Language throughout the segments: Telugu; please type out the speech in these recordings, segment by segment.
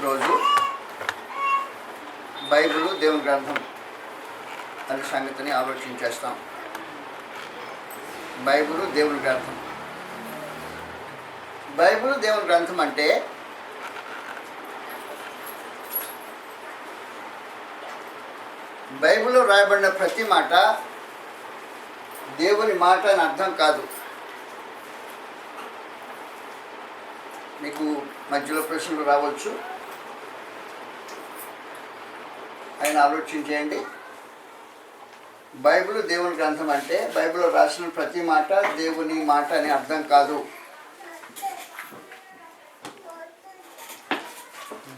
రోజు బైబిల్ దేవుని గ్రంథం అనే సంగతిని ఆలోచించేస్తాం. బైబిల్ దేవుని గ్రంథం. బైబిల్ దేవుని గ్రంథం అంటే బైబిల్లో రాయబడిన ప్రతి మాట దేవుని మాట అని అర్థం కాదు. మీకు మధ్యలో ప్రశ్నలు రావచ్చు, ఆయన ఆలోచించేయండి. బైబిల్ దేవుని గ్రంథం అంటే బైబిల్లో రాసిన ప్రతి మాట దేవుని మాట అని అర్థం కాదు.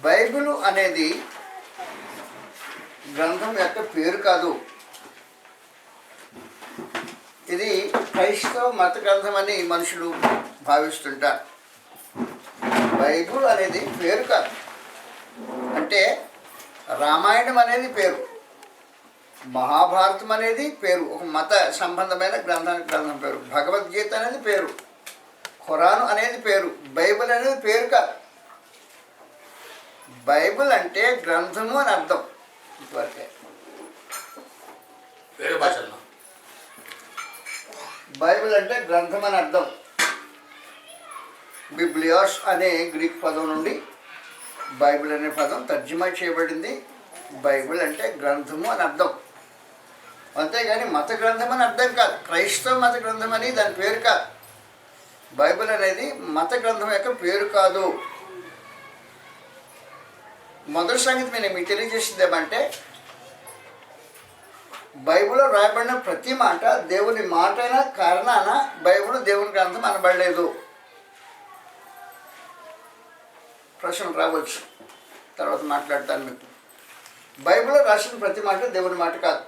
బైబిల్ అనేది గ్రంథం యొక్క పేరు కాదు. ఇది క్రైస్తవ మత గ్రంథం అని మనుషులు భావిస్తుంటారు. బైబిల్ అనేది పేరు కాదు. అంటే రామాయణం అనేది పేరు, మహాభారతం అనేది పేరు, ఒక మత సంబంధమైన గ్రంథం పేరు. భగవద్గీత అనేది పేరు, ఖురాన్ అనేది పేరు. బైబిల్ అనేది పేరు కాదు. బైబిల్ అంటే గ్రంథము అని అర్థం. ఇంతవరకే బైబిల్ అంటే గ్రంథం అని అర్థం. బిబ్లియోస్ అనే గ్రీక్ పదం నుండి బైబిల్ అనే పదం తర్జుమా చేయబడింది. బైబిల్ అంటే గ్రంథము అని అర్థం, అంతేగాని మత గ్రంథం అని అర్థం కాదు. క్రైస్తవ మత గ్రంథం అని దాని పేరు కాదు. బైబిల్ అనేది మత గ్రంథం యొక్క పేరు కాదు. మొదటి సంగతి నేను మీకు తెలియజేసింది ఏమంటే, బైబిల్లో రాయబడిన ప్రతి మాట దేవుని మాట అయిన కారణాన బైబిల్ దేవుని గ్రంథం అనబడలేదు. ప్రశ్నలు రావచ్చు, తర్వాత మాట్లాడతాను మీకు. బైబిల్లో రాసిన ప్రతి మాట దేవుని మాట కాదు.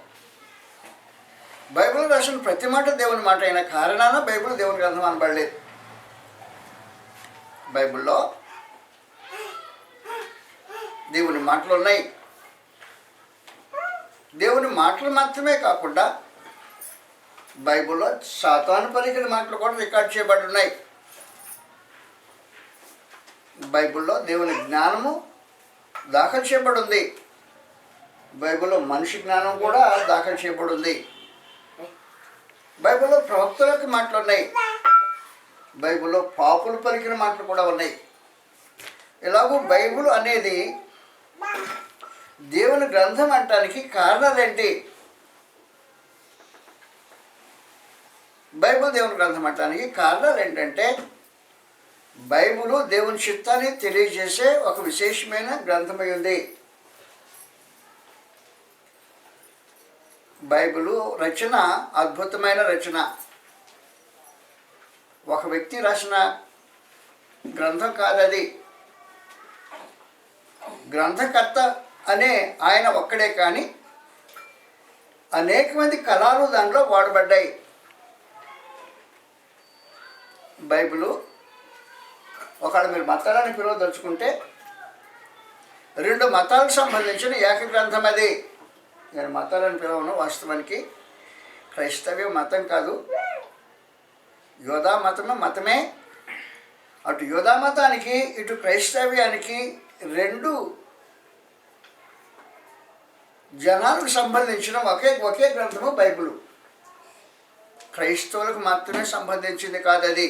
బైబిల్లో రాసిన ప్రతి మాట దేవుని మాట అయిన కారణాన బైబిల్ దేవుని గ్రంథం అనబడలేదు. బైబిల్లో దేవుని మాటలు ఉన్నాయి. దేవుని మాటలు మాత్రమే కాకుండా బైబిల్లో సాతాను పలికిన మాటలు కూడా రికార్డ్ చేయబడి ఉన్నాయి. బైబిల్లో దేవుని జ్ఞానము దాఖలు చేయబడి ఉంది. బైబిల్లో మనిషి జ్ఞానం కూడా దాఖలు చేయబడి ఉంది. బైబిల్లో ప్రవక్తలకు మాటలు ఉన్నాయి. బైబిల్లో పాపులు పలికిన మాటలు కూడా ఉన్నాయి. ఇలాగూ బైబిల్ అనేది దేవుని గ్రంథం అనటానికి కారణాలు ఏంటి? బైబిల్ దేవుని గ్రంథం అనటానికి కారణాలు ఏంటంటే, బైబిల్ దేవుని చిత్తాన్ని తెలియజేసే ఒక విశేషమైన గ్రంథమై ఉంది. బైబిల్ రచన అద్భుతమైన రచన. ఒక వ్యక్తి రాసిన గ్రంథం కాదది. గ్రంథకర్త అనే ఆయన ఒక్కడే, కానీ అనేక మంది కళలు దానిలో వాడబడ్డాయి. బైబిలు ఒకవేళ మీరు మతాలని పిలవదలుచుకుంటే 2 మతాలకు సంబంధించిన ఏక గ్రంథం అది. నేను మతాలను పిలవను, వాస్తవానికి క్రైస్తవ్య మతం కాదు, యోధా మతమే. అటు యోధా మతానికి ఇటు క్రైస్తవ్యానికి 2 జనాలకు సంబంధించిన ఒకే గ్రంథము బైబిల్. క్రైస్తవులకు మాత్రమే సంబంధించింది కాదు అది.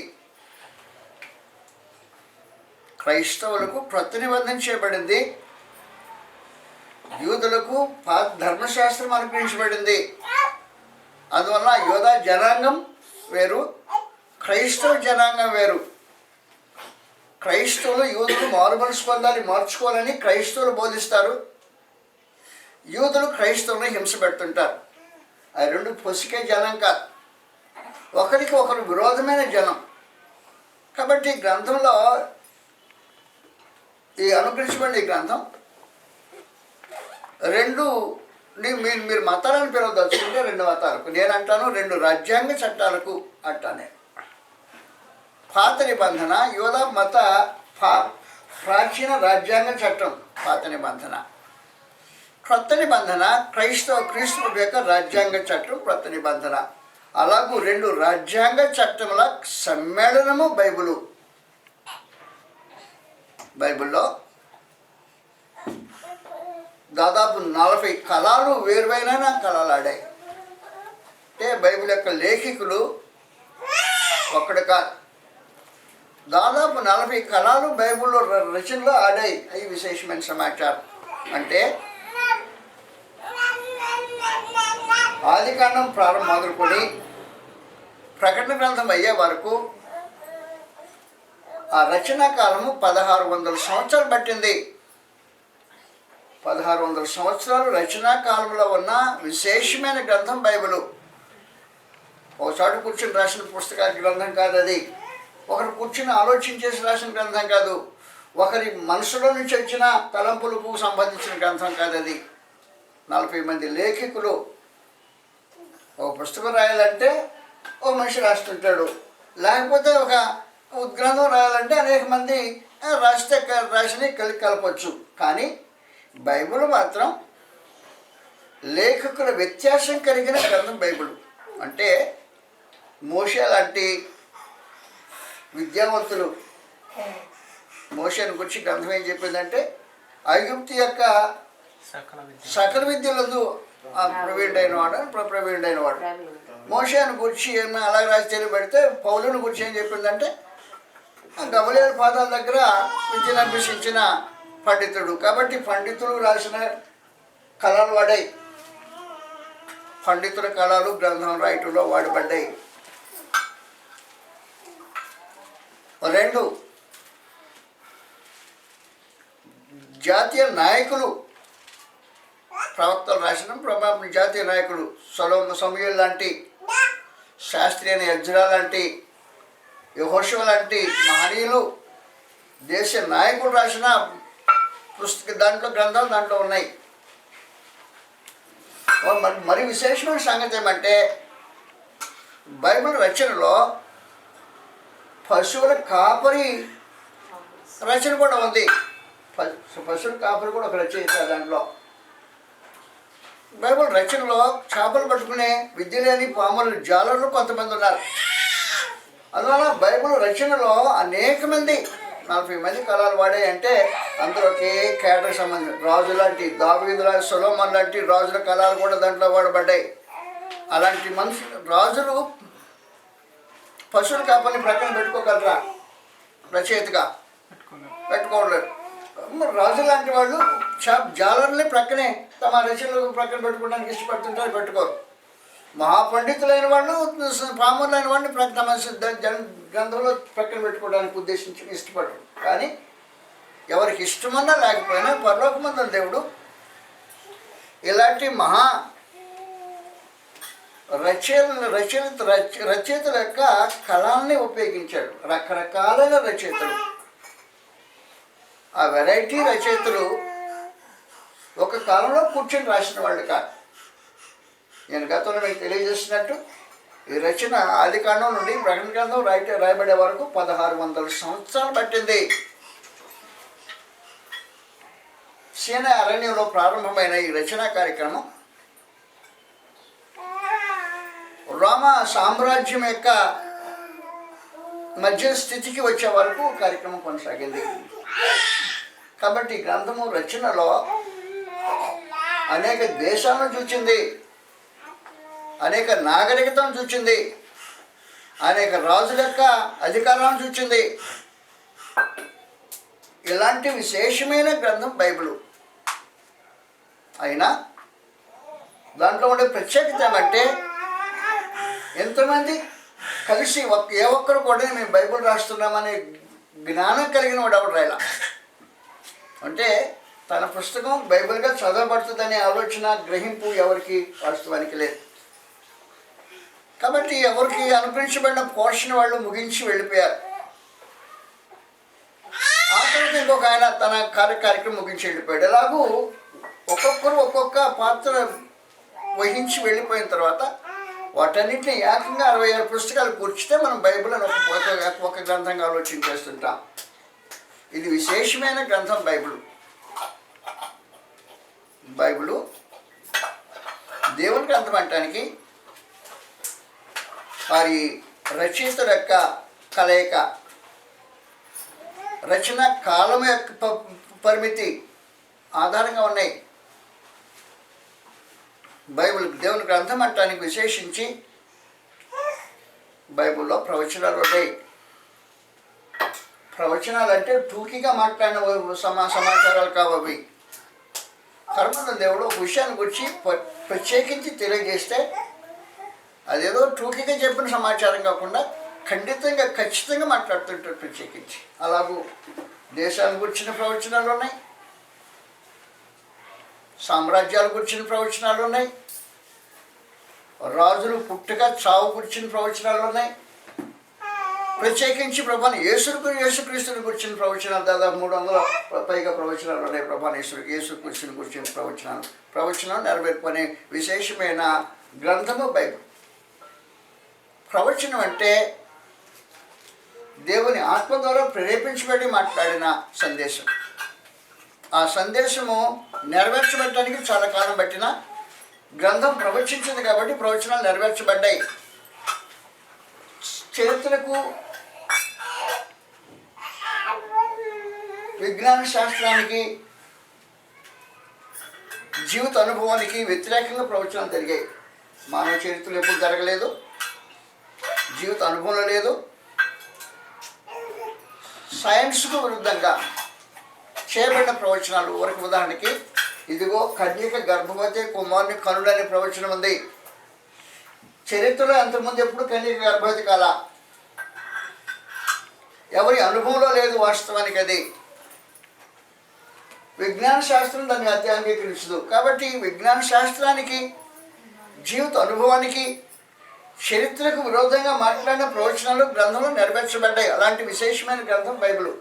క్రైస్తవులకు క్రొత్త నిబంధన చేయబడింది. యూదులకు పాత ధర్మశాస్త్రం అనుగ్రహించబడింది. అందువల్ల యోధా జనాంగం వేరు, క్రైస్తవ జనాంగం వేరు. క్రైస్తవులు యూదులు మారుమనసు పొందాలి, మార్చుకోవాలని క్రైస్తవులు బోధిస్తారు. యూదులు క్రైస్తవులను హింస పెడుతుంటారు. ఆ 2 పొసికే జనం కాదు, ఒకరికి ఒకరు విరోధమైన జనం. కాబట్టి ఈ గ్రంథంలో ఈ అనుగ్రహించబడిన ఈ గ్రంథం 2 మీరు మతాలను పిలవదలుచుకుంటే 2 మతాలకు, నేను అంటాను 2 రాజ్యాంగ చట్టాలకు అంటానే. పాత నిబంధన యోధా మత ప్రాచీన రాజ్యాంగ చట్టం పాత నిబంధన. క్రొత్త నిబంధన క్రీస్తు యొక్క రాజ్యాంగ చట్టం క్రొత్త నిబంధన. అలాగూ 2 రాజ్యాంగ చట్టముల సమ్మేళనము బైబిలు. బైబిల్లో దాదాపు 40 కళలు వేరువైన కళలు ఆడాయి. అంటే బైబిల్ యొక్క లేఖికులు ఒక్కడు కాదు, దాదాపు 40 కళలు బైబిల్లో రచనలో ఆడాయి. అవి విశేషమైన సమాచారం. అంటే ఆదికాండం ప్రారంభం మొదలుకొని ప్రకటన గ్రంథం అయ్యే వరకు ఆ రచనా కాలము 1600 సంవత్సరాలు పట్టింది. 1600 సంవత్సరాలు రచనా కాలంలో ఉన్న విశేషమైన గ్రంథం బైబిలు. ఒకసారి కూర్చుని రాసిన పుస్తకాల గ్రంథం కాదు అది. ఒకరు కూర్చుని ఆలోచించేసి రాసిన గ్రంథం కాదు. ఒకరి మనసులో నుంచి వచ్చిన తలంపులకు సంబంధించిన గ్రంథం కాదు అది. 40 మంది లేఖికులు ఒక పుస్తకం రాయాలంటే ఓ మనిషి రాస్తుంటాడు, లేకపోతే ఒక ఉద్గ్రంథం రాయాలంటే అనేక మంది రాసిని కలిపి కలపచ్చు. కానీ బైబిల్ మాత్రం లేఖకుల వ్యత్యాసం కలిగిన గ్రంథం బైబిల్. అంటే మోషే లాంటి విద్యావంతులు, మోషేను గురించి గ్రంథం ఏం చెప్పిందంటే ఐగుప్తు యొక్క సకల విద్యలందు ప్రవీణుడైన వాడు. మోషేను గురించి ఏమైనా అలా రాసి తెలియబెడితే పౌలుని గురించి ఏం చెప్పిందంటే గమలీయేలు పాదాల దగ్గర విద్యను అభ్యసించిన పండితుడు. కాబట్టి పండితులు రాసిన కళలు వాడాయి. పండితుల కళలు గ్రంథం రాయటంలో వాడబడ్డాయి. 2, జాతీయ నాయకులు, ప్రవక్తలు రాసిన జాతీయ నాయకులు సమూయేలు లాంటి, శాస్త్రి అయిన ఎజ్రా లాంటి, యెహోషువ లాంటి మహనీయులు, దేశ నాయకులు రాసిన దాంట్లో గ్రంథాలు దాంట్లో ఉన్నాయి. మరి విశేషమైన సంగతి ఏమంటే బైబిల్ రచనలో పశువుల కాపరి రచన కూడా ఉంది. పశువుల కాపరి కూడా ఒక రచయిత. దాంట్లో బైబిల్ రచనలో చేపలు పట్టుకునే విద్య లేని పాములు జాలర్లు కొంతమంది ఉన్నారు. అందువల్ల బైబిల్ రచనలో అనేక మంది 40 మంది కళలు వాడాయి. అంటే అందులో ఒకే కేటర్కి సంబంధించిన రాజు లాంటి, దావీదు లాంటి, సొలొమోను లాంటి రాజుల కళలు కూడా దాంట్లో వాడబడ్డాయి. అలాంటి మనుషులు రాజులు పశువుల కాపరిని ప్రక్కన పెట్టుకోగలరా? రచయితగా పెట్టుకోలేరు. రాజు లాంటి వాళ్ళు జాలర్ని ప్రక్కనే తమ రచనలు ప్రక్కన పెట్టుకోవడానికి ఇష్టపడుతుంటారు, పెట్టుకోరు. మహాపండితులైన వాళ్ళు, పాములైన వాడిని తమ గ్రంథంలో ప్రక్కన పెట్టుకోవడానికి ఉద్దేశించి ఇష్టపడరు. కానీ ఎవరికి ఇష్టమన్నా లేకపోయినా పరలోకమందున దేవుడు ఇలాంటి మహా రచయితల యొక్క కళల్ని ఉపయోగించాడు. రకరకాలైన రచయితలు, ఆ వెరైటీ రచయితలు ఒక కాలంలో కూర్చొని రాసిన వాళ్ళు కాదు. నేను గతంలో మీకు తెలియజేసినట్టు ఈ రచన ఆదికాండం నుండి ప్రకటన గ్రంథం రాయబడే వరకు 1600 సంవత్సరాలు పట్టింది. సీనా అరణ్యంలో ప్రారంభమైన ఈ రచనా కార్యక్రమం రోమా సామ్రాజ్యం యొక్క మధ్య స్థితికి వచ్చే వరకు కార్యక్రమం కొనసాగింది. కాబట్టి గ్రంథము రచనలో అనేక దేశాలను చూచింది, అనేక నాగరికతను చూచింది, అనేక రాజుల యొక్క అధికారాలను చూచింది. ఇలాంటి విశేషమైన గ్రంథం బైబిలు. అయినా దాంట్లో ఉండే ప్రత్యేకత ఏమంటే ఎంతమంది కలిసి ఏ ఒక్కరు కూడా మేము బైబిల్ రాస్తున్నామనే జ్ఞానం కలిగిన వాడు ఎవడు రాయలా. అంటే తన పుస్తకం బైబిల్గా చదవబడుతుందనే ఆలోచన, గ్రహింపు ఎవరికి వాస్తవానికి లేదు. కాబట్టి ఎవరికి అనుగ్రహించబడిన పోర్షన్ వాళ్ళు ముగించి వెళ్ళిపోయారు. ఆ తర్వాత ఇంకొక ఆయన తన కార్యక్రమం ముగించి వెళ్ళిపోయాడు. ఎలాగూ ఒక్కొక్కరు ఒక్కొక్క పాత్ర వహించి వెళ్ళిపోయిన తర్వాత వాటన్నింటినీ ఏకంగా 66 పుస్తకాలు కూర్చితే మనం బైబిల్ అని ఒక గ్రంథంగా ఆలోచన చేస్తుంటాం. ఇది విశేషమైన గ్రంథం బైబిల్. బైబిలు దేవుని గ్రంథం అంటానికి వారి రచయితల యొక్క కలయిక, రచన కాలం యొక్క పరిమితి ఆధారంగా ఉన్నాయి. బైబిల్ దేవుని గ్రంథం అంటానికి విశేషించి బైబిల్లో ప్రవచనాలు ఉన్నాయి. ప్రవచనాలు అంటే టూకీగా మాట్లాడిన సమాచారాలు కావవి. కర్మల దేవుడు ఒక విషయాన్ని గురించి ప్రత్యేకించి తెలియజేస్తే అదేదో టూకీగా చెప్పిన సమాచారం కాకుండా ఖచ్చితంగా మాట్లాడుతుంటారు ప్రత్యేకించి. అలాగూ దేశాలను గురించిన ప్రవచనాలు ఉన్నాయి, సామ్రాజ్యాల గురించిన ప్రవచనాలు ఉన్నాయి, రాజులు పుట్టుక చావు గురించిన ప్రవచనాలు ఉన్నాయి. ప్రత్యేకించి ప్రభాని యేసుక్రీస్తుని గురించిన ప్రవచనాలు దాదాపు 300 పైగా ప్రవచనాలు ఉన్నాయి. ప్రభాని యేసుక్రీస్తుని గురించిన ప్రవచనం నెరవేర్పనే విశేషమైన గ్రంథము బైబిల్. ప్రవచనం అంటే దేవుని ఆత్మ ద్వారా ప్రేరేపించబడి మాట్లాడిన సందేశం. ఆ సందేశము నెరవేర్చబడటానికి చాలా కాలం పట్టిన గ్రంథం ప్రవచించింది కాబట్టి ప్రవచనాలు నెరవేర్చబడ్డాయి. చరిత్రకు, విజ్ఞాన శాస్త్రానికి, జీవిత అనుభవానికి వ్యతిరేకంగా ప్రవచనాలు జరిగాయి. మానవ చరిత్రలు ఎప్పుడు జరగలేదు, జీవిత అనుభవంలో లేదు. సైన్స్కు విరుద్ధంగా చేయబడిన ప్రవచనాలు వరకు, ఉదాహరణకి ఇదిగో కన్యక గర్భవతి కుమారుని కనుడనే ప్రవచనం ఉంది. చరిత్రలో అంతకుముందు ఎప్పుడు కన్యక గర్భవతి కాల, ఎవరి అనుభవంలో లేదు వాస్తవానికి. అది విజ్ఞాన శాస్త్రం దాన్ని అంగీకరించదు. కాబట్టి విజ్ఞాన శాస్త్రానికి, జీవిత అనుభవానికి, చరిత్రకు విరోధంగా మాట్లాడిన ప్రవచనాలు గ్రంథంలో నెరవేర్చబడ్డాయి. అలాంటి విశేషమైన గ్రంథం బైబిల్.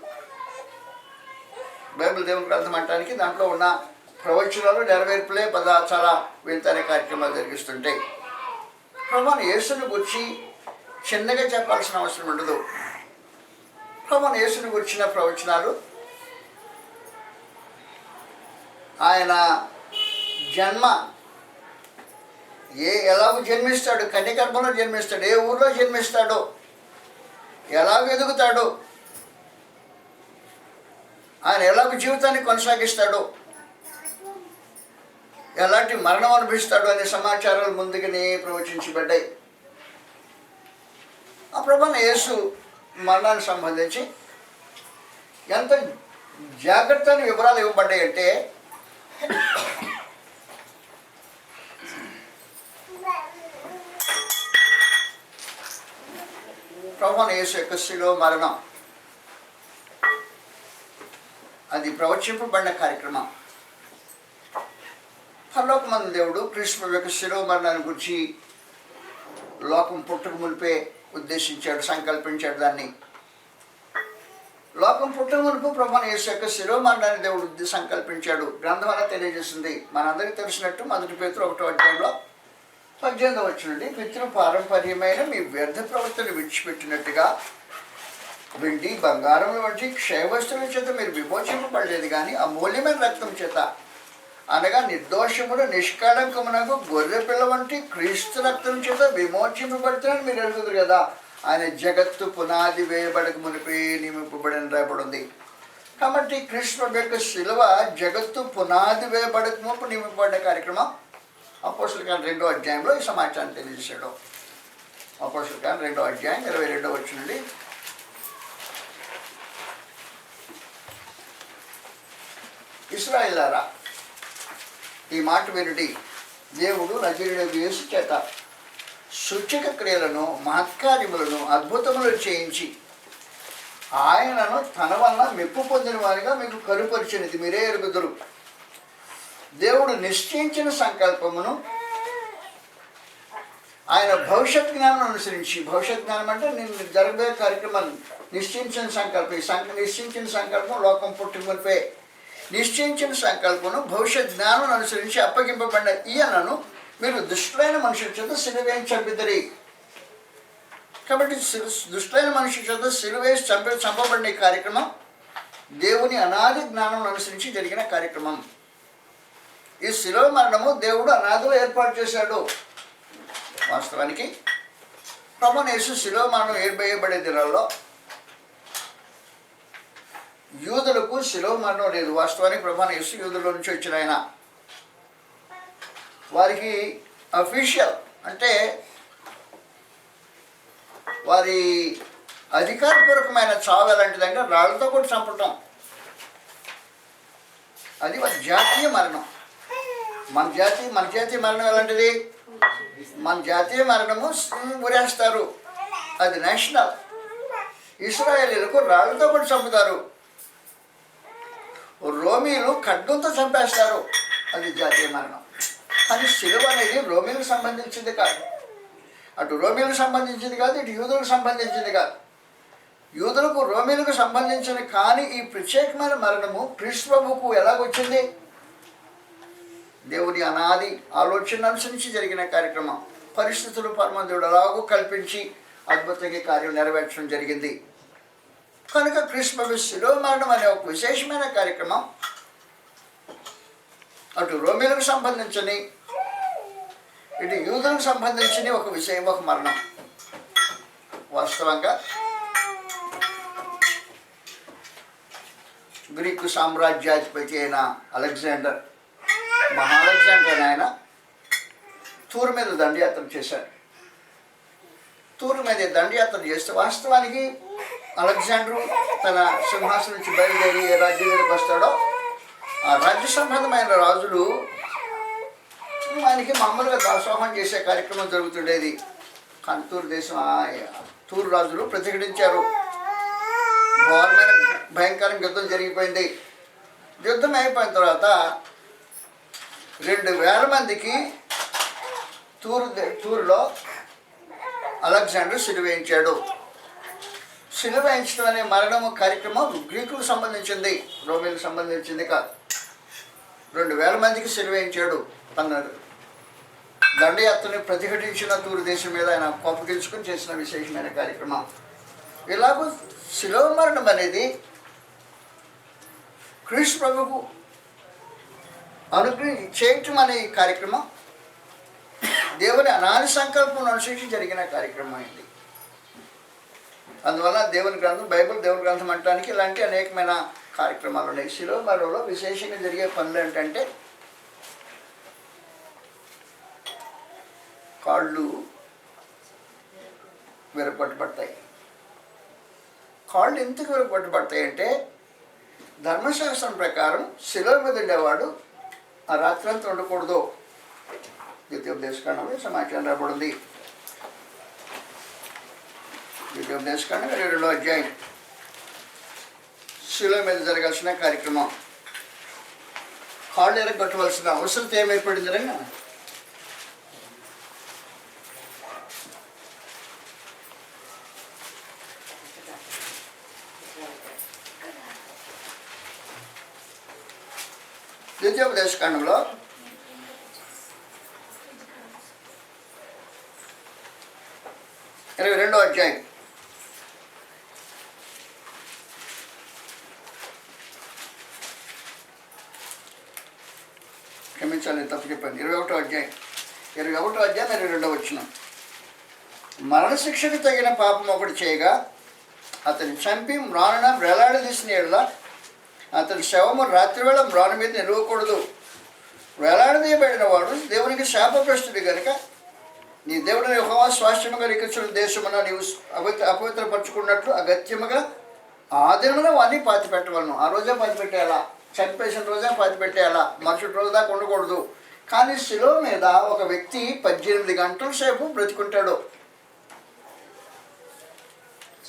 దేవుని గ్రంథం అంటానికి దాంట్లో ఉన్న ప్రవచనాలు నెరవేర్పులే చాలా వింతైన కార్యక్రమాలు జరిగిస్తుంటాయి. ప్రభువుని యేసుని గురించి చిన్నగా చెప్పాల్సిన అవసరం ఉండదు. ప్రభువుని యేసుని గురించిన ప్రవచనాలు, ఆయన జన్మ, ఎలాగో జన్మిస్తాడు, కన్యగర్భంలో జన్మిస్తాడు, ఏ ఊర్లో జన్మిస్తాడో, ఎలాగ ఎదుగుతాడో, ఆయన ఎలాగ జీవితాన్ని కొనసాగిస్తాడో, ఎలాంటి మరణం అనుభవిస్తాడో అనే సమాచారాలు ముందుగానే ప్రవచించబడ్డాయి. ఆ ప్రభువైన యేసు మరణానికి సంబంధించి ఎంత జాగ్రత్తని వివరాలు ఇవ్వబడ్డాయి అంటే, ప్రభువైన యేసు యొక్క శిలువ మరణం అది ప్రవచింపబడిన కార్యక్రమం. పరలోకమందు దేవుడు క్రీస్తు యొక్క శిలువ మరణాన్ని గురించి లోకం పుట్టక మునిపే ఉద్దేశించాడు, సంకల్పించాడు. దాన్ని లోకం పుట్టక మునుపు ప్రభువైన యేసు యొక్క శిలువ మరణాన్ని దేవుడు సంకల్పించాడు. గ్రంథం అలా తెలియజేస్తుంది. మనందరికీ తెలిసినట్టు 1 పేతురు 1వ అధ్యాయంలో 18వ వచనం నుండి, పితృ పారంపర్యమైన మీ వ్యర్థ ప్రవర్తన విడిచిపెట్టినట్టుగా వెండి బంగారం వంటి క్షయవస్తువుల చేత మీరు విమోచింపబడలేదు, కానీ అమూల్యమైన రక్తం చేత, అనగా నిర్దోషముడు నిష్కళంకమునకు గొర్రె పిల్ల వంటి క్రీస్తు రక్తం చేత విమోచింపబడుతున్నారని మీరు ఎరుగుదురు కదా. ఆయన జగత్తు పునాది వేయబడక మునిపే నియమింపబడిన రాయబడింది. కాబట్టి క్రీస్తు యొక్క శిలువ జగత్తు పునాది వేయబడక మునుపు నియమింపబడిన కార్యక్రమం. అపోస్తలుల కార్యం 2వ అధ్యాయంలో ఈ సమాచారాన్ని తెలియజేశాడు. అపోస్తలుల కార్యం 2వ అధ్యాయం 22వ వచనం నుండి, ఇశ్రాయేలులారా ఈ మాట వినుడి, దేవుడు నజరేయుడైన యేసు చేత సూచక క్రియలను, మహత్కార్యములను, అద్భుతములను చేయించి ఆయనను తన వలన మెప్పు పొందిన వారిగా మీకు కనుపరిచినది మీరే ఎరుగుదురు. దేవుడు నిశ్చయించిన సంకల్పమును ఆయన భవిష్యత్ జ్ఞానం అనుసరించి, భవిష్యత్ జ్ఞానం అంటే నేను జరగబోయే కార్యక్రమాన్ని నిశ్చయించిన సంకల్పం, నిశ్చయించిన సంకల్పం లోకం పుట్టినపై నిశ్చయించిన సంకల్పను భవిష్యత్ జ్ఞానం అనుసరించి అప్పగింపబడిన ఈయనను మీరు దుష్టులైన మనుషుల చేత సిలువేసి చంపిద్దరి. కాబట్టి దుష్టులైన మనుషుల చేత సిలువేసి చంపబడిన ఈ కార్యక్రమం దేవుని అనాది జ్ఞానం అనుసరించి జరిగిన కార్యక్రమం. ఈ శిలువ మరణము దేవుడు అనాదిలో ఏర్పాటు చేశాడు. వాస్తవానికి ప్రభువైన యేసు శిలువ మరణం ఏర్పేయబడే దినాల్లో యూదులకు శిలువ మరణం లేదు. వాస్తవానికి ప్రభువైన యేసు యూదుల నుంచి వచ్చిన ఆయన. వారికి అఫీషియల్ అంటే వారి అధికారపూర్వకమైన చావు ఎలాంటిదంటే రాళ్ళతో కూడా చంపటం. అది వారి జాతీయ మరణం. మన జాతీయ మరణం ఎలాంటిది? మన జాతీయ మరణము ఉరేస్తారు, అది నేషనల్. ఇశ్రాయేలీలకు రాళ్ళతో కూడా చంపుతారు, రోమీలు ఖడ్గంతో చంపేస్తారు, అది జాతీయ మరణం. కానీ సిలువ అనేది రోమీలకు సంబంధించింది కాదు, అటు రోమీలకు సంబంధించింది కాదు, ఇటు యూదులకు సంబంధించింది కాదు. యూదులకు రోమీలకు సంబంధించిన కానీ ఈ ప్రత్యేకమైన మరణము క్రీస్తు ప్రభువుకు ఎలాగొచ్చింది? దేవుని అనాది ఆలోచన అనుసరించి జరిగిన కార్యక్రమం. పరిస్థితులు పరమదేవుడు అలాగూ కల్పించి అద్భుతంగా కార్యం నెరవేర్చడం జరిగింది. కనుక క్రీస్తు ప్రభు శిలువ మరణం అనే ఒక విశేషమైన కార్యక్రమం అటు రోమీలకు సంబంధించని ఇటు యూదులకు సంబంధించిన ఒక విషయం, ఒక మరణం. వాస్తవంగా గ్రీకు సామ్రాజ్యాధిపతి అయిన అలెగ్జాండర్, అలెగ్జాండర్ ఆయన తూరు మీద దండయాత్ర చేశాడు. తూరు మీద దండయాత్ర చేస్తే వాస్తవానికి అలెగ్జాండరు తన సింహాసనం నుంచి బయలుదేరి ఏ రాజ్యం మీదకి వస్తాడో ఆ రాజ్య సంబంధమైన రాజులు ఆయనకి మామూలుగా దాసోహం చేసే కార్యక్రమం జరుగుతుండేది. కానీ తూరు రాజులు ప్రతిఘటించారు. ఘోరమైన భయంకరంగా యుద్ధం జరిగిపోయింది. యుద్ధం అయిపోయిన తర్వాత 2000 మందికి తూరులో అలెగ్జాండర్ సిలువేయించాడు. సిలువేయించడం అనే మరణము కార్యక్రమం గ్రీకులకు సంబంధించింది, రోమీలకు సంబంధించింది కాదు. 2000 మందికి సిలువేయించాడు. తన దండయాత్రని ప్రతిఘటించిన తూరు దేశం మీద ఆయన కోపగించుకుని చేసిన విశేషమైన కార్యక్రమం. ఇలాగూ శిలువ మరణం అనేది క్రీస్తు ప్రభువుకు చేయటం అనే ఈ కార్యక్రమం దేవుని అనాది సంకల్పం అనుసరించి జరిగిన కార్యక్రమం అయింది. అందువల్ల దేవుని గ్రంథం, బైబిల్ దేవుని గ్రంథం అనడానికి ఇలాంటి అనేకమైన కార్యక్రమాలు ఉన్నాయి. శిలువ మరణంలో విశేషంగా జరిగే పనులు ఏంటంటే కాళ్ళు విరగొట్టబడతాయి. కాళ్ళు ఎందుకు విరగొట్టబడతాయి అంటే ధర్మశాస్త్రం ప్రకారం శిలువ మీద ఉండేవాడు ఆ రాత్రంతా ఉండకూడదు. ద్వితీయోపదేశకాండంలో సమాచారం రాబడింది. ద్వితీయోపదేశకాండం 22వ అధ్యాయం శిలువ మీద జరగాల్సిన కార్యక్రమం. కాళ్ళు ఎరగొట్టవలసిన అవసరం ఏమైపడింది రంగా? ద్వితీయోపదేశకాండంలో 22వ అధ్యాయం క్షమించాలి, తప్పు చెప్పాను. 21వ అధ్యాయం 22వ వచనం. మరణశిక్షకు తగిన పాపం ఒకటి చేయగా అతన్ని చంపి మ్రానున వేలాడదీసిన యెడల అతని శవము రాత్రివేళ మ్రాను మీద నిలవకూడదు. వేలాడదీయబడిన వాడు దేవునికి శాపగ్రస్తుడు కనుక నీ దేవుడిని యెహోవా స్వాస్థ్యముగా లిఖించిన దేశమున నీవు అపవిత్రపరచుకున్నట్లు అగత్యముగా ఆ దినమున వాడిని పాతి పెట్టవలను. ఆ రోజే పాతి పెట్టేయాలా, చంపేసిన రోజే పాతి పెట్టేయాలా, మరుసటి రోజు దాకా ఉండకూడదు. కానీ శిలువ మీద ఒక వ్యక్తి 18 గంటల సేపు బ్రతికుంటాడు.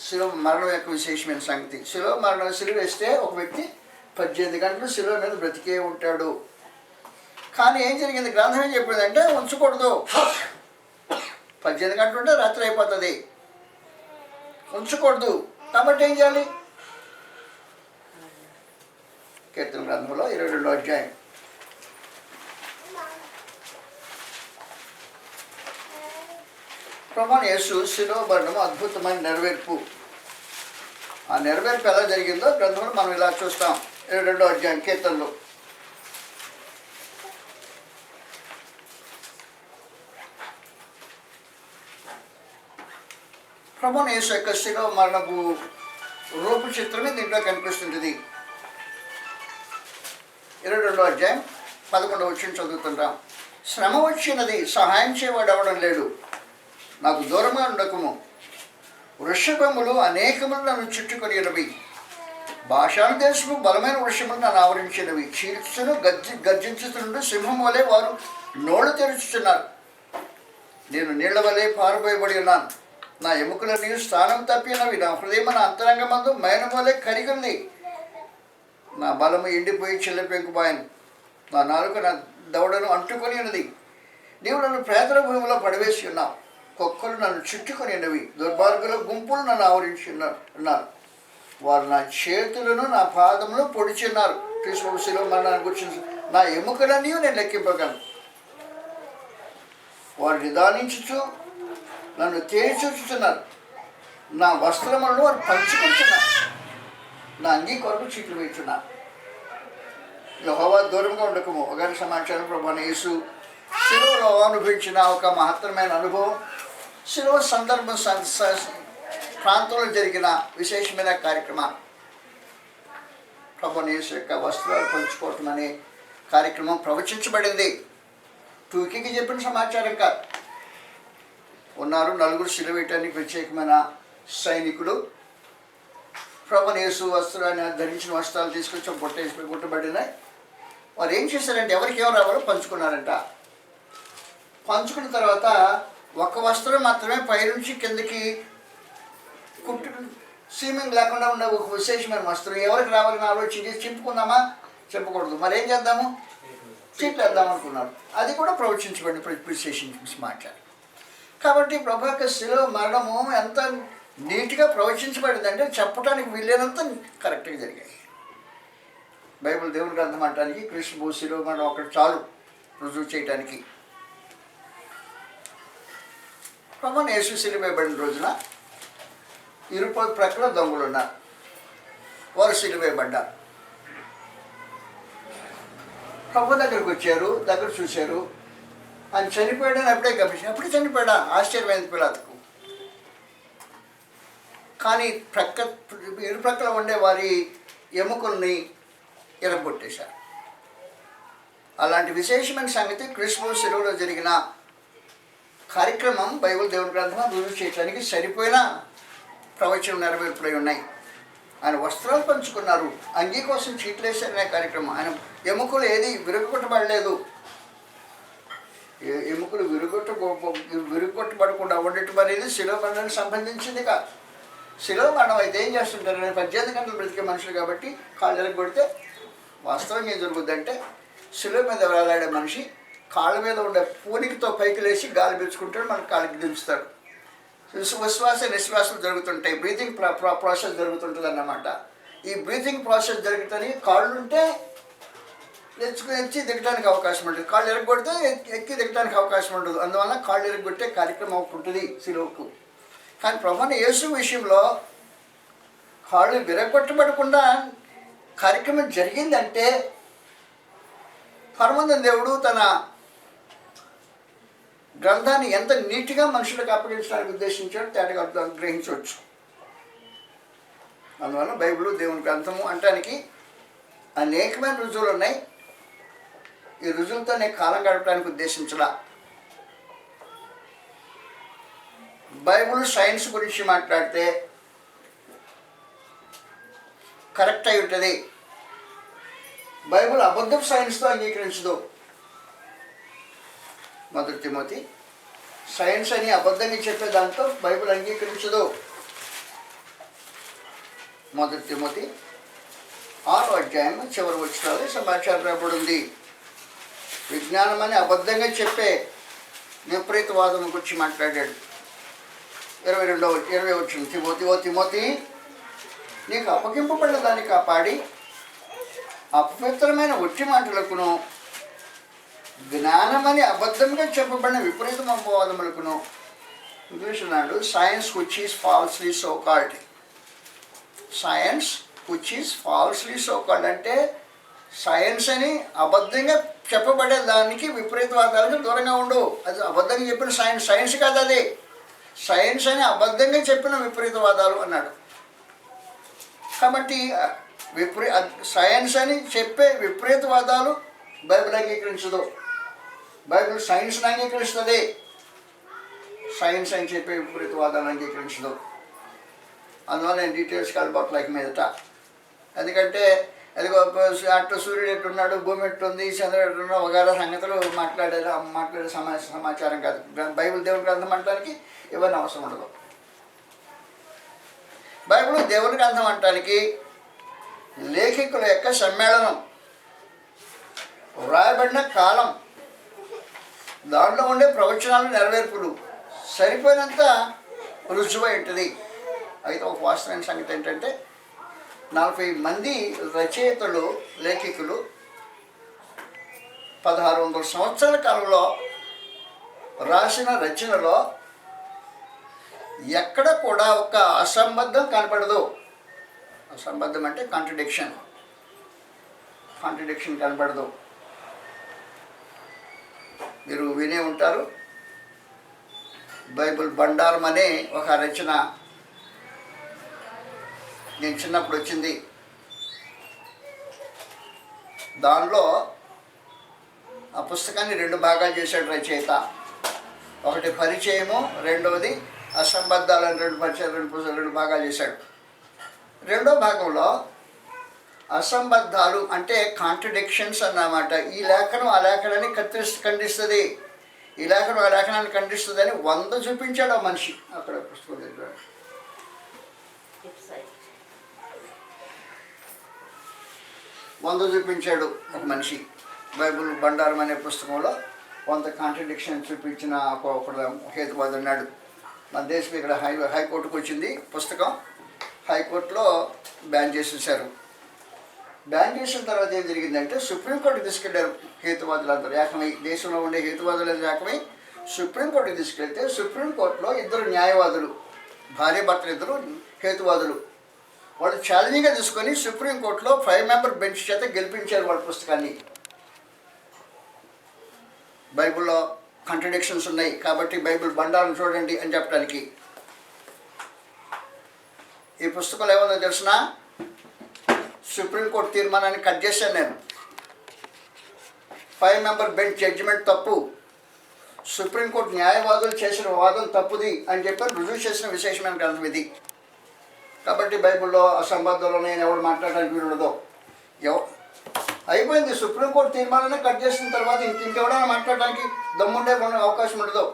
శిలువ మరణం యొక్క విశేషమైన సంగతి. శిలువ మరణం శిలువ వేస్తే ఒక వ్యక్తి 18 గంటలు శిలువ మీద బ్రతికే ఉంటాడు. కానీ ఏం జరిగింది? గ్రంథం ఏం చెప్పిందంటే ఉంచకూడదు. 18 గంటలు ఉంటే రాత్రి అయిపోతుంది, ఉంచకూడదు. కాబట్టి ఏం చేయాలి? కీర్తన గ్రంథంలో 22వ అధ్యాయం ప్రభువైన యేసు శిలువ మరణము అద్భుతమైన నెరవేర్పు. ఆ నెరవేర్పు ఎలా జరిగిందో గ్రంథంలో మనం ఇలా చూస్తాం. 22వ అధ్యాయం కీర్తనలో ప్రభువైన యేసు యొక్క శిలువ మరణపు రూపు చిత్రమే దీంట్లో కనిపిస్తుంది. 22వ అధ్యాయం 11వ వచనం చదువుతుంటాం. శ్రమ వచ్చినది, సహాయం చేయవాడు అవడం లేడు. నాకు దూరంగా ఉండకము. వృషభములు అనేకములు నన్ను చుట్టుకొనినవి, భాషాను దేశము బలమైన వృషములు నన్ను ఆవరించినవి. చీల్చును గర్జించుతుండు సింహం వలె వారు నోళ్ళు తెరుచుతున్నారు. నేను నీళ్ల వలె పారబోయబడి ఉన్నాను. నా ఎముకలన్నీ స్థానం తప్పినవి. నా హృదయం నా అంతరంగమందు మైనం వలె కరిగింది. నా బలము ఎండిపోయి చిల్లపెంకుపోయాను. నా నాలుక నా దవడను అంటుకొని ఉన్నది. నీవు నన్ను ప్రేతల భూమిలో పడవేసి ఉన్నావు. కుక్కలు నన్ను చుట్టుకొని ఉన్నవి. దుర్మార్గుల గుంపులు నన్ను ఆవరించి ఉన్నారు. వారు నా చేతులను నా పాదములు పొడిచున్నారు. క్రీస్తులో మరణాన్ని గురించి నా ఎముకలన్నీ నేను లెక్కింపగలను. వారు నిదానించుచు నన్ను తేల్చుచున్నారు. నా వస్త్రములను వారు పంచుకుంటున్నారు. నా అంగీ కొరకు చీట్లు వేస్తున్నారు. యెహోవా దూరంగా ఉండకము. ఒకరి సమాచారం ప్రభువైన యేసు శిలువలో అనుభవించిన ఒక మహత్తరమైన అనుభవం, శిలువ సందర్భం ప్రాంతంలో జరిగిన విశేషమైన కార్యక్రమాలు. ప్రభువైన యేసు యొక్క వస్త్రాలు పంచుకోవటం అనే కార్యక్రమం ప్రవచించబడింది. టూకీకి చెప్పిన సమాచారం కాదు. ఉన్నారు నలుగురు శిలువ వేయటానికి ప్రత్యేకమైన సైనికులు. ప్రభువైన యేసు వస్త్రాన్ని ధరించిన వస్త్రాలు తీసుకొచ్చి గుట్టబడినాయి. వారు ఏం చేశారంటే ఎవరికి ఎవరు రావాలో పంచుకున్నారంట. పంచుకున్న తర్వాత ఒక వస్త్రం మాత్రమే పైనుంచి కిందకి కుట్టు సీమింగ్ లేకుండా ఉన్న ఒక విశేషమైన వస్త్రం ఎవరికి రావాలని ఆలోచించి చింపుకుందామా, చింపకూడదు, మరి ఏం చేద్దాము, చీట్లు వేద్దాం అనుకున్నారు. అది కూడా ప్రవచించబడి విశేషించి మాట్లాడు. కాబట్టి ప్రభు యొక్క శిలువ మరణము ఎంత నీట్గా ప్రవచించబడింది అంటే చెప్పడానికి వీలైనంత కరెక్ట్గా జరిగాయి. బైబిల్ దేవుని గ్రంథం అనడానికి కృష్ణ శిలువ మరణం ఒకటి చాలు రుజువు చేయడానికి. ప్రభువైన యేసు శిలువ వేయబడిన రోజున ఇరుపై ప్రక్కల దొంగలు ఉన్నారు. వారు శిలువ వేయబడ్డారు. ప్రభు దగ్గరికి వచ్చారు, దగ్గర చూశారు. ఆయన చనిపోయాడని అప్పుడే గమనించారు. అప్పుడే చనిపోయాడా? ఆశ్చర్యమైంది పిలాతుకు. కానీ ఇరుప్రక్కల ఉండే వారి ఎముకల్ని ఎరగొట్టేశారు. అలాంటి విశేషమైన సంగతి క్రిస్మస్ శిలువలో జరిగిన కార్యక్రమం బైబిల్ దేవుని గ్రంథం రుజువు చేయడానికి సరిపోయిన ప్రవచనం నెరవేర్పులై ఉన్నాయి. ఆయన వస్త్రాలు పంచుకున్నారు, అంగీ కోసం చీట్లేశారనే కార్యక్రమం. ఆయన ఎముకలు ఏది విరగొట్టబడలేదు. ఎముకలు విరగొట్టబడకుండా ఉండటం అనేది శిలువ మరణానికి సంబంధించింది కాదు. శిలువ మరణం అయితే ఏం చేస్తుంటారు? 18 గంటలు బ్రతికే మనుషులు కాబట్టి కాళ్ళు ఎరగొడితే వాస్తవంగా ఏం జరుగుద్దంటే శిలువ మీద వేలాడే మనిషి కాళ్ళ మీద ఉండే పూనికితో పైకి లేచి గాలి పీల్చుకుంటాడు, మన కాళ్ళకి దించుతాడు. విశ్వాస నిశ్వాసాలు జరుగుతుంటాయి. బ్రీతింగ్ ప్రాసెస్ జరుగుతుంటుంది అన్నమాట. ఈ బ్రీతింగ్ ప్రాసెస్ జరుగుతుంది. కాళ్ళు ఉంటే ఎక్కి దిగడానికి అవకాశం ఉంటుంది, కాళ్ళు ఎరగొడితే ఎక్కి దిగడానికి అవకాశం ఉండదు. అందువల్ల కాళ్ళు ఎరగొట్టే కార్యక్రమం ఉంటుంది శిలువకు. కానీ ప్రభువైన యేసు విషయంలో కాళ్ళు విరగొట్టబడకుండా కార్యక్రమం జరిగిందంటే పరమందున దేవుడు తన గ్రంథాన్ని ఎంత నీట్గా మనుషులకు అప్పగించడానికి ఉద్దేశించాడో తేటగా గ్రహించవచ్చు. అందువల్ల బైబిల్ దేవుని గ్రంథము అంటానికి అనేకమైన రుజువులు ఉన్నాయి. ఈ రుజువులతో నేను కాలం గడపడానికి ఉద్దేశించలా. బైబిల్ సైన్స్ గురించి మాట్లాడితే కరెక్ట్ అయి ఉంటుంది. బైబిల్ అబద్ధం సైన్స్తో అంగీకరించదు. మొదటి తిమోతి సైన్స్ అని అబద్ధంగా చెప్పే దాంతో బైబిల్ అంగీకరించదు. మొదటి తిమోతి 6వ అధ్యాయం చివరి వచనాలు సమాచారం రాబడి ఉంది. విజ్ఞానం అని అబద్ధంగా చెప్పే విపరీతవాదం గురించి మాట్లాడాడు. 22వ వచనం, తిమోతి నీకు అప్పగింపబడిన దాన్ని కాపాడి అపవిత్రమైన ఒట్టి మాటలకును జ్ఞానమని అబద్ధంగా చెప్పబడిన విపరీత అపవాదములకును, ఇంగ్లీష్ అన్నాడు science which is falsely so called. Science which is falsely so called అంటే సైన్స్ అని అబద్ధంగా చెప్పబడే దానికి విపరీతవాదాలకు దూరంగా ఉండు. అది అబద్ధంగా చెప్పిన సైన్స్ కాదు, అది సైన్స్ అని అబద్ధంగా చెప్పిన విపరీతవాదాలు అన్నాడు. కాబట్టి సైన్స్ అని చెప్పే విపరీతవాదాలు బైబిల్ అంగీకరించదు. బైబిల్ సైన్స్ని అంగీకరిస్తుంది, సైన్స్ అని చెప్పి విపరీతవాదాన్ని అంగీకరించదు. అందువల్ల నేను డీటెయిల్స్కి వెళ్ళబోట్లకి మీదట. ఎందుకంటే అది అటు సూర్యుడు ఎట్టున్నాడు, భూమి ఎట్టుంది, చంద్రుడు ఎట్టున్నాడు, వగైరా సంగతులు మాట్లాడే సమాచారం కాదు. బైబిల్ దేవుని గ్రంథం అనడానికి ఇవన్నీ అవసరం ఉండదు. బైబిల్ దేవుని గ్రంథం అనటానికి లేఖికుల యొక్క సమ్మేళనం, వ్రాయబడిన కాలం, దాంట్లో ఉండే ప్రవచనాలు నెరవేర్పులు సరిపోయినంత రుజువై ఉంటుంది. అయితే ఒక వాస్తవమైన సంగతి ఏంటంటే 40 మంది రచయితలు, లేఖికులు 1600 సంవత్సరాల కాలంలో రాసిన రచనలో ఎక్కడ కూడా ఒక అసంబద్ధం కనపడదు. అసంబద్ధం అంటే కాంట్రడిక్షన్ కనపడదు. మీరు వినే ఉంటారు, బైబిల్ బండారం అనే ఒక రచన నేను చిన్నప్పుడు వచ్చింది. దానిలో ఆ పుస్తకాన్ని 2 భాగాలు చేశాడు రచయిత. ఒకటి పరిచయము, రెండవది అసంబద్ధాలను 2 భాగాలు చేశాడు. రెండో భాగంలో అసంబద్ధాలు అంటే కాంట్రడిక్షన్స్ అన్నమాట. ఈ లేఖనం ఆ లేఖనాన్ని ఖండిస్తుంది, ఈ లేఖనం ఆ లేఖనాన్ని ఖండిస్తుంది అని 100 చూపించాడు ఆ మనిషి అక్కడ పుస్తకం దగ్గర. 100 చూపించాడు ఒక మనిషి. బైబిల్ బండారం అనే పుస్తకంలో 100 కాంట్రడిక్షన్ చూపించిన ఒక హేతువాది ఉన్నాడు. మన దేశం ఇక్కడ హైకోర్టుకు వచ్చింది పుస్తకం. హైకోర్టులో బ్యాన్ చేసేసారు. బ్యాన్ చేసిన తర్వాత ఏం జరిగిందంటే సుప్రీంకోర్టుకి తీసుకెళ్లారు హేతువాదులందరూ ఏకమై. దేశంలో ఉండే హేతువాదులందరూ ఏకమై సుప్రీంకోర్టుకి తీసుకెళ్తే సుప్రీంకోర్టులో 2 న్యాయవాదులు, భార్య భర్తలు 2 హేతువాదులు, వాళ్ళు ఛాలెంజ్గా తీసుకొని సుప్రీంకోర్టులో 5 మెంబర్ బెంచ్ చేత గెలిపించారు వాళ్ళ పుస్తకాన్ని. బైబిల్లో కాంట్రడిక్షన్స్ ఉన్నాయి కాబట్టి బైబిల్ బండారం చూడండి అని చెప్పడానికి. ఈ పుస్తకంలో ఏమన్నా తెలిసిన సుప్రీంకోర్టు తీర్మానాన్ని కట్ చేశాను నేను. 5 మెంబర్ బెంచ్ జడ్జిమెంట్ తప్పు, సుప్రీంకోర్టు న్యాయవాదులు చేసిన వాదం తప్పుది అని చెప్పి రుజువు చేసిన విశేషమైన గ్రంథం ఇది. కాబట్టి బైబిల్లో అసంబద్ధంలో నేను ఎవరు మాట్లాడడానికి వీలుండదు. అయిపోయింది. సుప్రీంకోర్టు తీర్మానాన్ని కట్ చేసిన తర్వాత ఇంకెవడైనా మాట్లాడడానికి దమ్ముండే అవకాశం ఉండదు.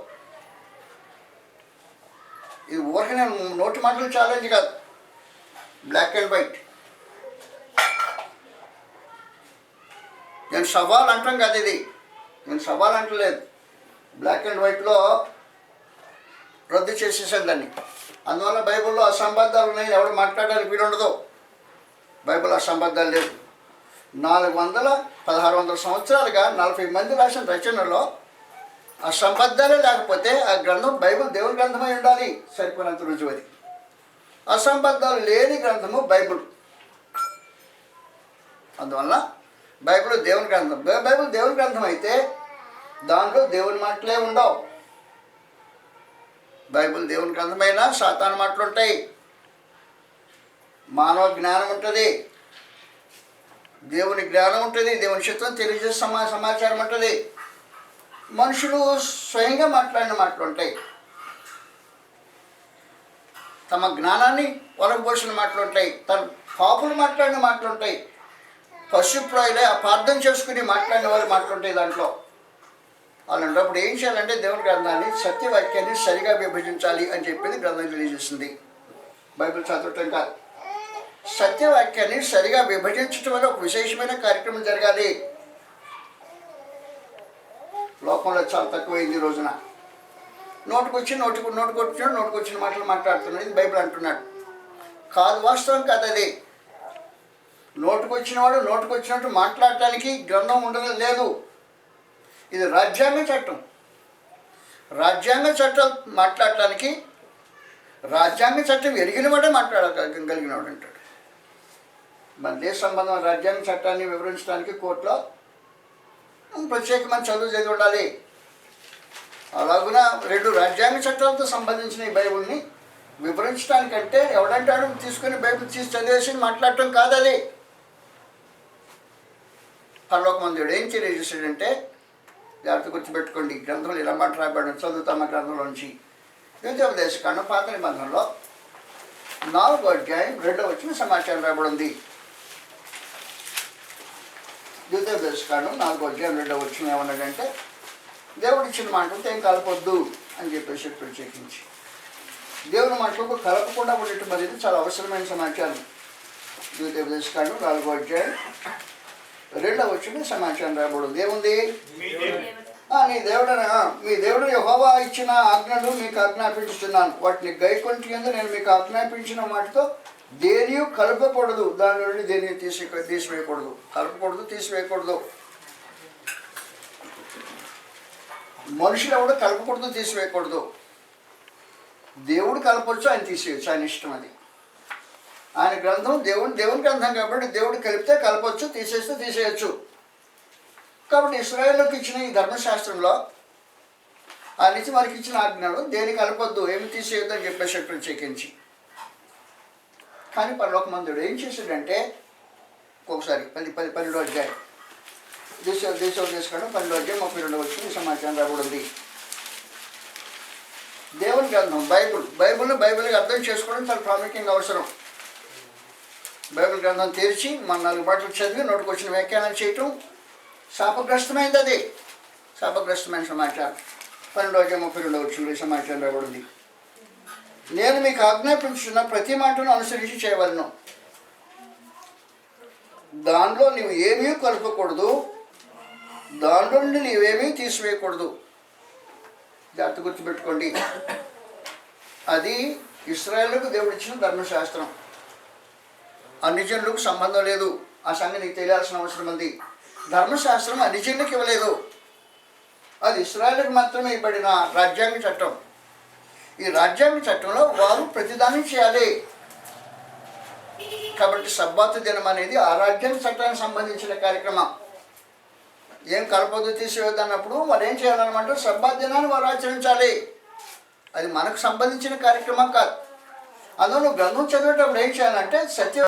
ఇది ఊరికి నేను నోటి మాటలు ఛాలెంజ్ కాదు, బ్లాక్ అండ్ వైట్. నేను సవాల్ అంటాం కాదు, ఇది నేను సవాల్ అంటలేదు. బ్లాక్ అండ్ వైట్లో రద్దు చేసేసాను దాన్ని. అందువల్ల బైబిల్లో అసంబద్ధాలు ఉన్నాయి, ఎవరు మాట్లాడడానికి వీలుండదు. బైబిల్ అసంబద్ధాలు లేవు. 1600 సంవత్సరాలుగా 40 మంది రాసిన రచనలో అసంబద్ధాలే లేకపోతే ఆ గ్రంథం బైబిల్ దేవుని గ్రంథమై ఉండాలి, సరిపోయినంత రుజువది. అసంబద్ధాలు లేని గ్రంథము బైబిల్. అందువల్ల బైబిల్ దేవుని గ్రంథం. బైబిల్ దేవుని గ్రంథం అయితే దాంట్లో దేవుని మాటలే ఉండవు. బైబిల్ దేవుని గ్రంథమైనా సాతాను మాటలు ఉంటాయి, మానవ జ్ఞానం ఉంటుంది, దేవుని జ్ఞానం ఉంటుంది, దేవుని చిత్తం తెలియజేసే సమాచారం ఉంటుంది, మనుషులు స్వయంగా మాట్లాడిన మాటలు ఉంటాయి, తమ జ్ఞానాన్ని ఒలగబోసిన మాటలు ఉంటాయి, తన పాపులు మాట్లాడిన మాటలు ఉంటాయి, పశుప్రాయులే అపార్థం చేసుకుని మాట్లాడిన వారు మాటలు ఉంటాయి దాంట్లో. అలాంటప్పుడు ఏం చేయాలంటే దేవుని గ్రంథాన్ని, సత్యవాక్యాన్ని సరిగా విభజించాలి అని చెప్పేది గ్రంథం తెలియజేస్తుంది. బైబిల్ చదవటం కాదు, సత్యవాక్యాన్ని సరిగా విభజించడం వల్ల ఒక విశేషమైన కార్యక్రమం జరగాలి. లోకంలో చాలా తక్కువైంది ఈ రోజున. నోటుకొచ్చిన మాటలు మాట్లాడుతున్నాడు. ఇది బైబిల్ అంటున్నాడు కాదు, వాస్తవం కాదు అది. నోటుకొచ్చినవాడు నోటుకొచ్చినట్టు మాట్లాడటానికి గ్రంథం ఉండడం లేదు. ఇది రాజ్యాంగ చట్టం. రాజ్యాంగ చట్టం మాట్లాడటానికి రాజ్యాంగ చట్టం ఎరిగినవాడే మాట్లాడగలిగినవాడు అంటాడు. మన దేశ సంబంధం రాజ్యాంగ చట్టాన్ని వివరించడానికి కోర్టులో ప్రత్యేకమైన చదువు చదివి ఉండాలి. అలాగున 2 రాజ్యాంగ చట్టాలతో సంబంధించిన ఈ బైబిల్ని వివరించడానికంటే ఎవడంటాడు తీసుకుని బైబిల్ తీసి చదివేసి మాట్లాడటం కాదు అది. పరలోకమందుడు ఏం తెలియజేశాడంటే జాగ్రత్త గుర్తుపెట్టుకోండి. గ్రంథంలో ఇలా మాట రాయబడి చదువుతామ గ్రంథంలోంచి. ద్వితీయోపదేశకాండం పాత నిబంధనలో 4వ అధ్యాయం 2వ వచనం సమాచారం రాయబడి ఉంది. ద్వితీయోపదేశకాండం 4వ అధ్యాయం 2వ వచనం ఏమన్నాడంటే, దేవుడు ఇచ్చిన మాటలతో ఏం కలపొద్దు అని చెప్పేసి ప్రత్యేకించి దేవుని మాటలకు కలపకుండా ఉండటం అనేది చాలా అవసరమైన సమాచారం. ద్వితీయోపదేశకాండం 4వ అధ్యాయం 2వ వచనం సమాచారం రాయబడి ఉంది. ఏముంది? మీ దేవుడు యెహోవా ఇచ్చిన ఆజ్ఞలు మీకు ఆజ్ఞాపించుతున్నాను, వాటిని గైకొంటి యందు నేను మీకు ఆజ్ఞాపించిన వాటితో దేని కలపకూడదు, దాని నుండి దేని తీసివేయకూడదు. కలపకూడదు, తీసివేయకూడదు. మనుషులు ఎవడు కలపకూడదు, తీసివేయకూడదు. దేవుడు కలపవచ్చు, ఆయన తీసేయచ్చు, ఆయన ఇష్టం. అది ఆయన గ్రంథం, దేవుని గ్రంథం కాబట్టి దేవుడు కలిపితే కలపచ్చు, తీసేస్తే తీసేయచ్చు. కాబట్టి ఇశ్రాయేలుకి ఇచ్చిన ఈ ధర్మశాస్త్రంలో ఆ నుంచి వారికి ఇచ్చిన ఆజ్ఞలు దేని కలపొద్దు, ఏమి తీసేయొద్దు అని చెప్పేసి ప్రత్యేకించి. కానీ పరలోకమందుడు ఏం చేశాడంటే, ఒక్కొక్కసారి 12వ అధ్యాయం దేశోపదేశకాండం 12వ అధ్యాయం 32వ వచనం సమాచారం రాబడింది. దేవుని గ్రంథం బైబిల్ని అర్థం చేసుకోవడం చాలా ప్రాముఖ్యంగా అవసరం. బైబిల్ గ్రంథం తెరిచి మన 4 మాటలు చదివి నోటికి వచ్చిన వ్యాఖ్యానం చేయటం శాపగ్రస్తమైంది. అది శాపగ్రస్తమైన సమాచారం. 12వ అధ్యాయం 32వ వచనంలో సమాచారం రాబడింది. నేను మీకు ఆజ్ఞాపించున్న ప్రతి మాటను అనుసరించి చేయవలను, దానిలో నువ్వు ఏమీ కలపకూడదు, దాంట్లో నుండి నీవేమీ తీసివేయకూడదు. జాగ్రత్త గుర్తుపెట్టుకోండి. అది ఇశ్రాయేలుకు దేవుడు ఇచ్చిన ధర్మశాస్త్రం. అన్ని జనులకు సంబంధం లేదు. ఆ సంగతి నీకు తెలియాల్సిన అవసరం ఉంది. ధర్మశాస్త్రం అన్ని జనులకు ఇవ్వలేదు, అది ఇశ్రాయేలుకు మాత్రమే ఇవ్వబడిన రాజ్యాంగ చట్టం. ఈ రాజ్యాంగ చట్టంలో వారు ప్రతిదానం చేయాలి. కాబట్టి సబ్బాతు దినం అనేది ఆ రాజ్యాంగ చట్టానికి సంబంధించిన కార్యక్రమం. ఏం కలపొద్దు, తీసివేయద్దు అన్నప్పుడు మరి ఏం చేయాలన్నమాట, సబ్బాత్ దినాన్ని వారు ఆచరించాలి. అది మనకు సంబంధించిన కార్యక్రమం కాదు. అందులో నువ్వు గ్రంథం చదివేటప్పుడు ఏం చేయాలంటే సత్య